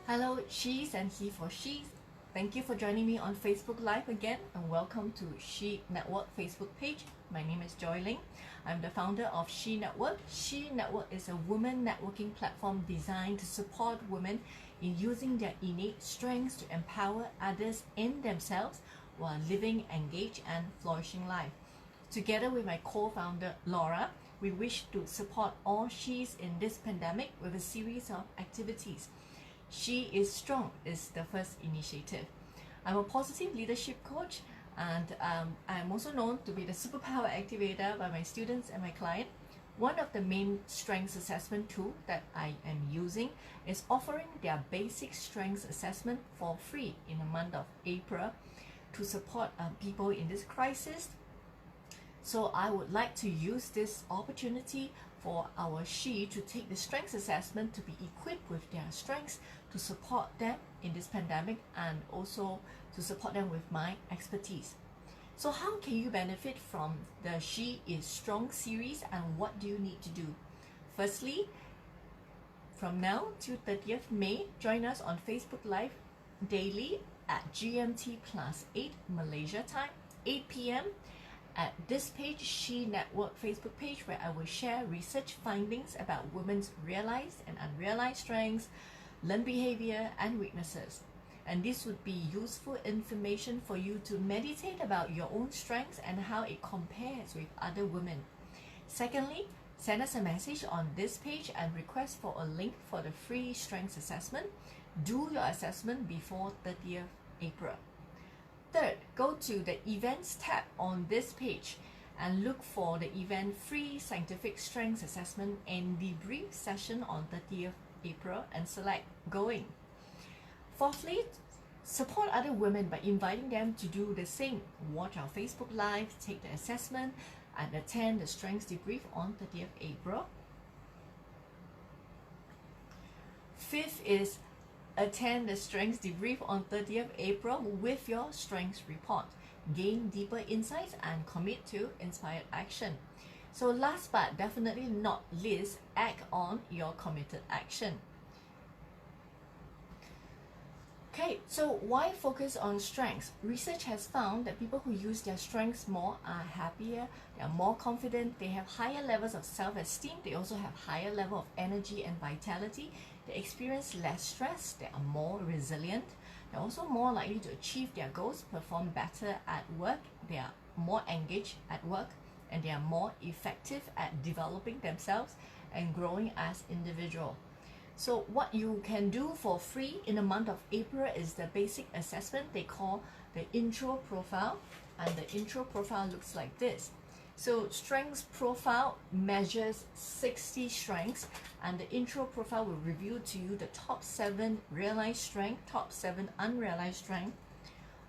Hello, she's and he for she's. Thank you for joining me on Facebook Live again and welcome to She Network Facebook page. My name is Joy Leng. I'm the founder of She Network. She Network is a women networking platform designed to support women in using their innate strengths to empower others and themselves while living engaged and flourishing life. Together with my co-founder Laura, we wish to support all she's in this pandemic with a series of activities. SHEisStrong is the first initiative. I'm a positive leadership coach and I'm also known to be the superpower activator by my students and my client. One of the main strengths assessment tool that I am using is offering their basic strengths assessment for free in the month of April to support people in this crisis. So I would like to use this opportunity for our she to take the strengths assessment to be equipped with their strengths to support them in this pandemic and also to support them with my expertise. So how can you benefit from the SHEisStrong series and what do you need to do? Firstly, from now till 30th May, join us on Facebook Live daily at GMT +8 Malaysia time, 8 p.m. at this page, She Network Facebook page, where I will share research findings about women's realized and unrealized strengths, learned behavior and weaknesses. And this would be useful information for you to meditate about your own strengths and how it compares with other women. Secondly, send us a message on this page and request for a link for the free strengths assessment. Do your assessment before 30th April. Third, go to the events tab on this page and look for the event free scientific strengths assessment and debrief session on 30th April and select going. Fourthly, support other women by inviting them to do the same. Watch our Facebook Live, take the assessment and attend the strengths debrief on 30th April. Fifth is attend the strengths debrief on 30th April with your strengths report. Gain deeper insights and commit to inspired action. So last but definitely not least, act on your committed action. Okay, so why focus on strengths? Research has found that people who use their strengths more are happier, they are more confident, they have higher levels of self-esteem, they also have higher level of energy and vitality, they experience less stress, they are more resilient, they're also more likely to achieve their goals, perform better at work, they are more engaged at work, and they are more effective at developing themselves and growing as individuals. So what you can do for free in the month of April is the basic assessment they call the intro profile, and the intro profile looks like this. So strengths profile measures 60 strengths and the intro profile will reveal to you the top 7 realized strength, top 7 unrealized strength,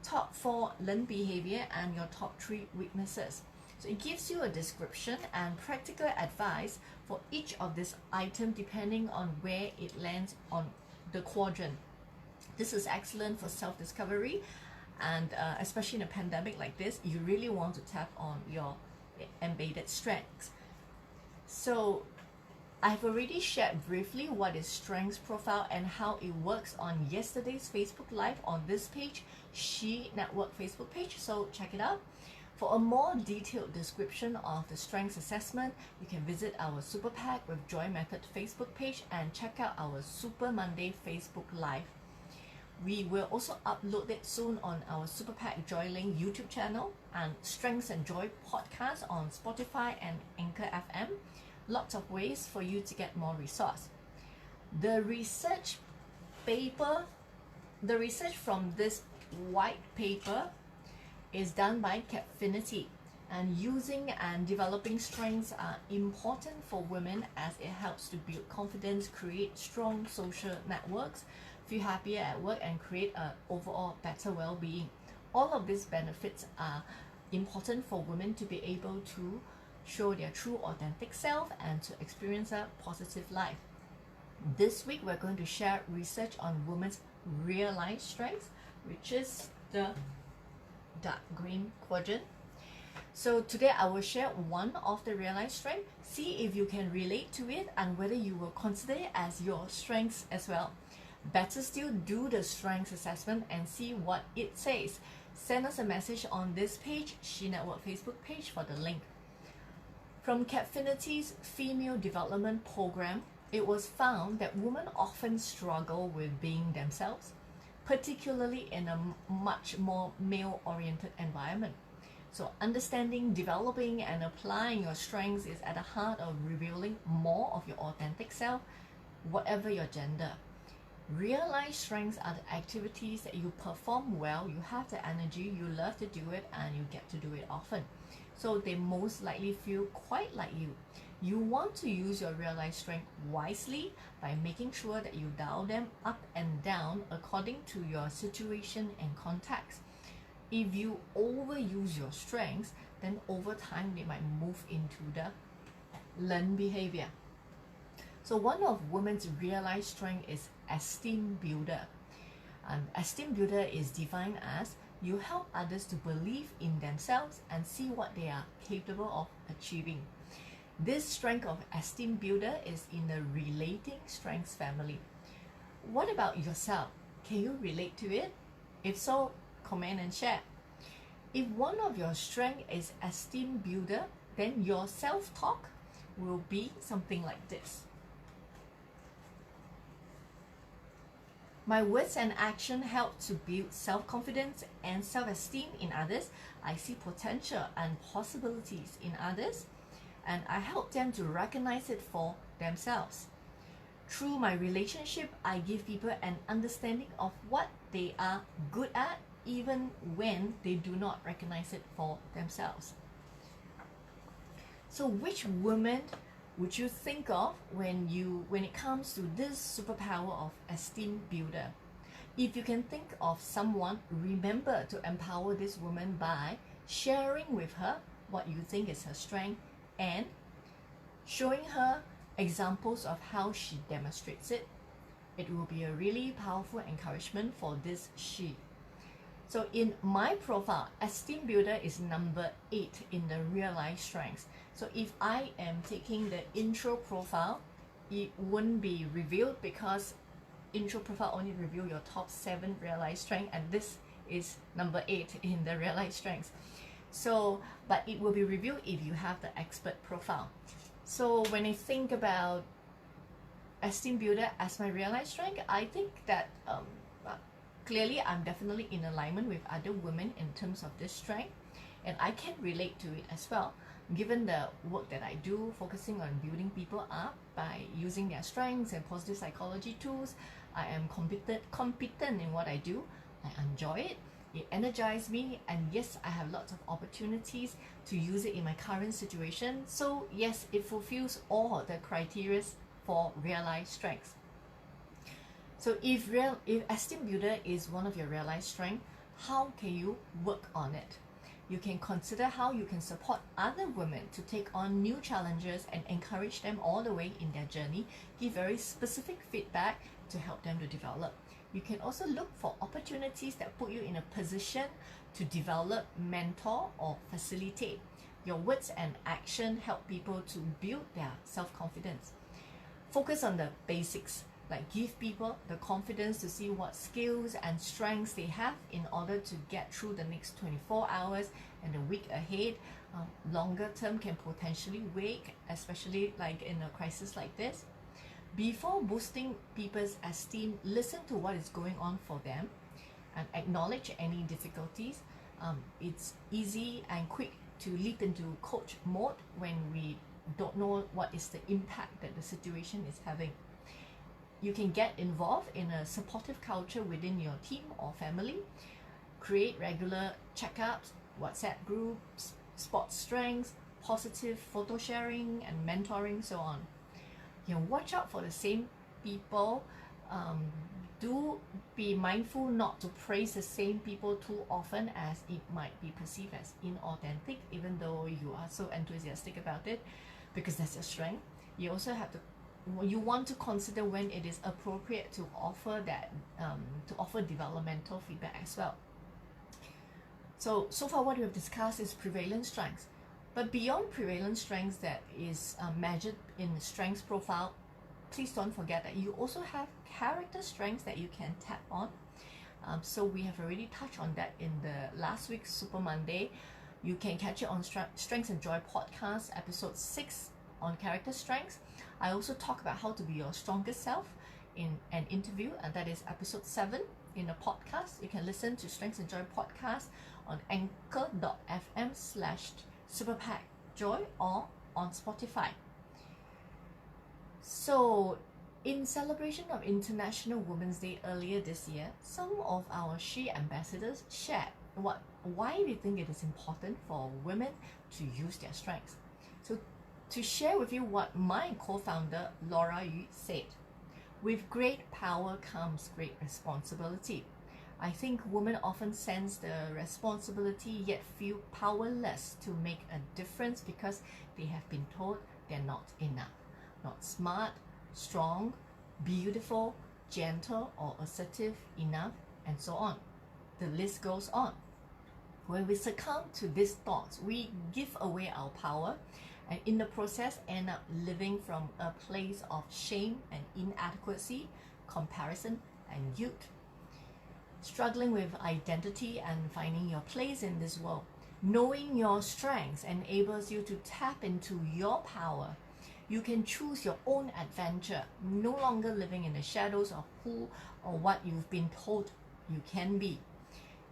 top 4 learned behavior and your top 3 weaknesses. So it gives you a description and practical advice for each of this item depending on where it lands on the quadrant. This is excellent for self-discovery and especially in a pandemic like this, you really want to tap on your embedded strengths. So I've already shared briefly what is strengths profile and how it works on yesterday's Facebook Live on this page, She Network Facebook page, so check it out. For a more detailed description of the strengths assessment, you can visit our Super Pack with Joy Method Facebook page and check out our Super Monday Facebook Live. We will also upload it soon on our Super Pack Joy Leng YouTube channel and Strengths and Joy podcast on Spotify and Anchor FM. Lots of ways for you to get more resource. The research from this white paper is done by Capfinity, and using and developing strengths are important for women as it helps to build confidence, create strong social networks, feel happier at work and create an overall better well-being. All of these benefits are important for women to be able to show their true authentic self and to experience a positive life. This week we're going to share research on women's realized strengths, which is the dark green quadrant. So today I will share one of the realized strengths. See if you can relate to it and whether you will consider it as your strengths as well. Better still, do the strengths assessment and see what it says. Send us a message on this page, She Network Facebook page, for the link. From Capfinity's Female Development Program, it was found that women often struggle with being themselves, particularly in a much more male-oriented environment. So understanding, developing, and applying your strengths is at the heart of revealing more of your authentic self, whatever your gender. Realized strengths are the activities that you perform well, you have the energy, you love to do it, and you get to do it often. So they most likely feel quite like you. You want to use your realized strength wisely by making sure that you dial them up and down according to your situation and context. If you overuse your strengths, then over time they might move into the learned behavior. So one of women's realized strength is Esteem Builder. Esteem Builder is defined as you help others to believe in themselves and see what they are capable of achieving. This strength of Esteem Builder is in the relating strengths family. What about yourself? Can you relate to it? If so, comment and share. If one of your strengths is Esteem Builder, then your self-talk will be something like this. My words and action help to build self-confidence and self-esteem in others. I see potential and possibilities in others, and I help them to recognize it for themselves. Through my relationship, I give people an understanding of what they are good at, even when they do not recognize it for themselves. So which woman would you think of when it comes to this superpower of Esteem Builder? If you can think of someone, remember to empower this woman by sharing with her what you think is her strength and showing her examples of how she demonstrates it. It will be a really powerful encouragement for this she. So in my profile, Esteem Builder is number 8 in the realized strengths. So if I am taking the intro profile, it wouldn't be revealed because intro profile only reveal your top 7 realized strengths, and this is number 8 in the realized strengths. So, but it will be revealed if you have the expert profile. So when I think about Esteem Builder as my realized strength, I think that clearly I'm definitely in alignment with other women in terms of this strength, and I can relate to it as well. Given the work that I do, focusing on building people up by using their strengths and positive psychology tools, I am competent in what I do. I enjoy it. It energizes me, and yes, I have lots of opportunities to use it in my current situation. So yes, it fulfills all the criteria for realized strengths. So if Esteem Builder is one of your realized strengths, how can you work on it? You can consider how you can support other women to take on new challenges and encourage them all the way in their journey. Give very specific feedback to help them to develop. You can also look for opportunities that put you in a position to develop, mentor, or facilitate. Your words and action help people to build their self-confidence. Focus on the basics, like give people the confidence to see what skills and strengths they have in order to get through the next 24 hours and the week ahead. Longer term can potentially wake, especially like in a crisis like this. Before boosting people's esteem, listen to what is going on for them and acknowledge any difficulties. It's easy and quick to leap into coach mode when we don't know what is the impact that the situation is having. You can get involved in a supportive culture within your team or family. Create regular checkups, WhatsApp groups, spot strengths, positive photo sharing and mentoring, so on. You know, watch out for the same people. Do be mindful not to praise the same people too often, as it might be perceived as inauthentic, even though you are so enthusiastic about it, because that's your strength. You also have to, you want to consider when it is appropriate to offer that, to offer developmental feedback as well. So far what we have discussed is prevalent strengths, but beyond prevalent strengths that is measured in strengths profile, please don't forget that you also have character strengths that you can tap on. So we have already touched on that in the last week's Super Monday. You can catch it on Strengths and Joy podcast, episode 6 on character strengths. I also talk about how to be your strongest self in an interview, and that is episode 7 in a podcast. You can listen to Strengths and Joy podcast on anchor.fm/superpackjoy or on Spotify. So, in celebration of International Women's Day earlier this year, some of our She ambassadors shared why we think it is important for women to use their strengths. So, to share with you what my co-founder Laura Yu said, with great power comes great responsibility. I think women often sense the responsibility yet feel powerless to make a difference because they have been told they're not enough, not smart, strong, beautiful, gentle or assertive enough, and so on. The list goes on. When we succumb to these thoughts, we give away our power and in the process end up living from a place of shame and inadequacy, comparison and youth. Struggling with identity and finding your place in this world. Knowing your strengths enables you to tap into your power. You can choose your own adventure, no longer living in the shadows of who or what you've been told you can be.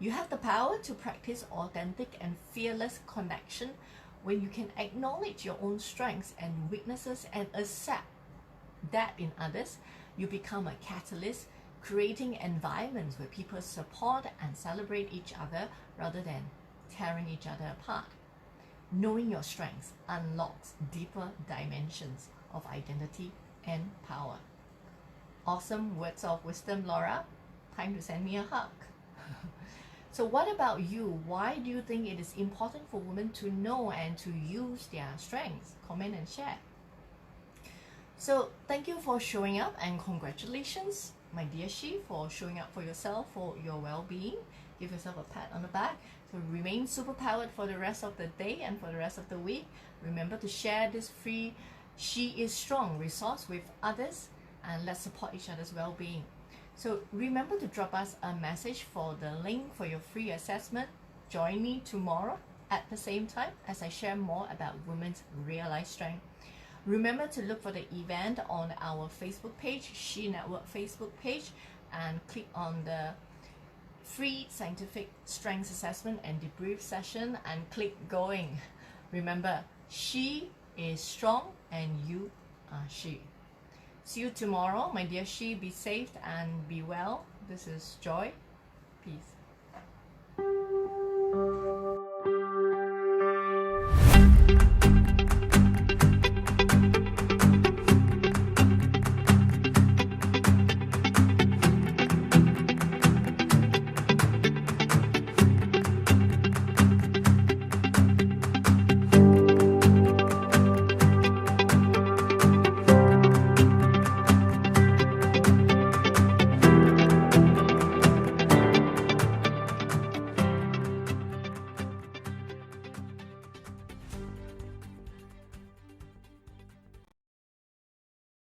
You have the power to practice authentic and fearless connection when you can acknowledge your own strengths and weaknesses and accept that in others. You become a catalyst, creating environments where people support and celebrate each other rather than tearing each other apart. Knowing your strengths unlocks deeper dimensions of identity and power. Awesome words of wisdom, Laura. Time to send me a hug. So what about you? Why do you think it is important for women to know and to use their strengths? Comment and share. So thank you for showing up, and congratulations, my dear She, for showing up for yourself, for your well-being. Give yourself a pat on the back. So remain superpowered for the rest of the day and for the rest of the week. Remember to share this free SHEisStrong resource with others, and let's support each other's well-being. So remember to drop us a message for the link for your free assessment. Join me tomorrow at the same time as I share more about women's real-life strength. Remember to look for the event on our Facebook page, She Network Facebook page, and click on the free scientific strengths assessment and debrief session and click going. Remember, she is strong and you are she. See you tomorrow, my dear She. Be safe and be well. This is Joy. Peace.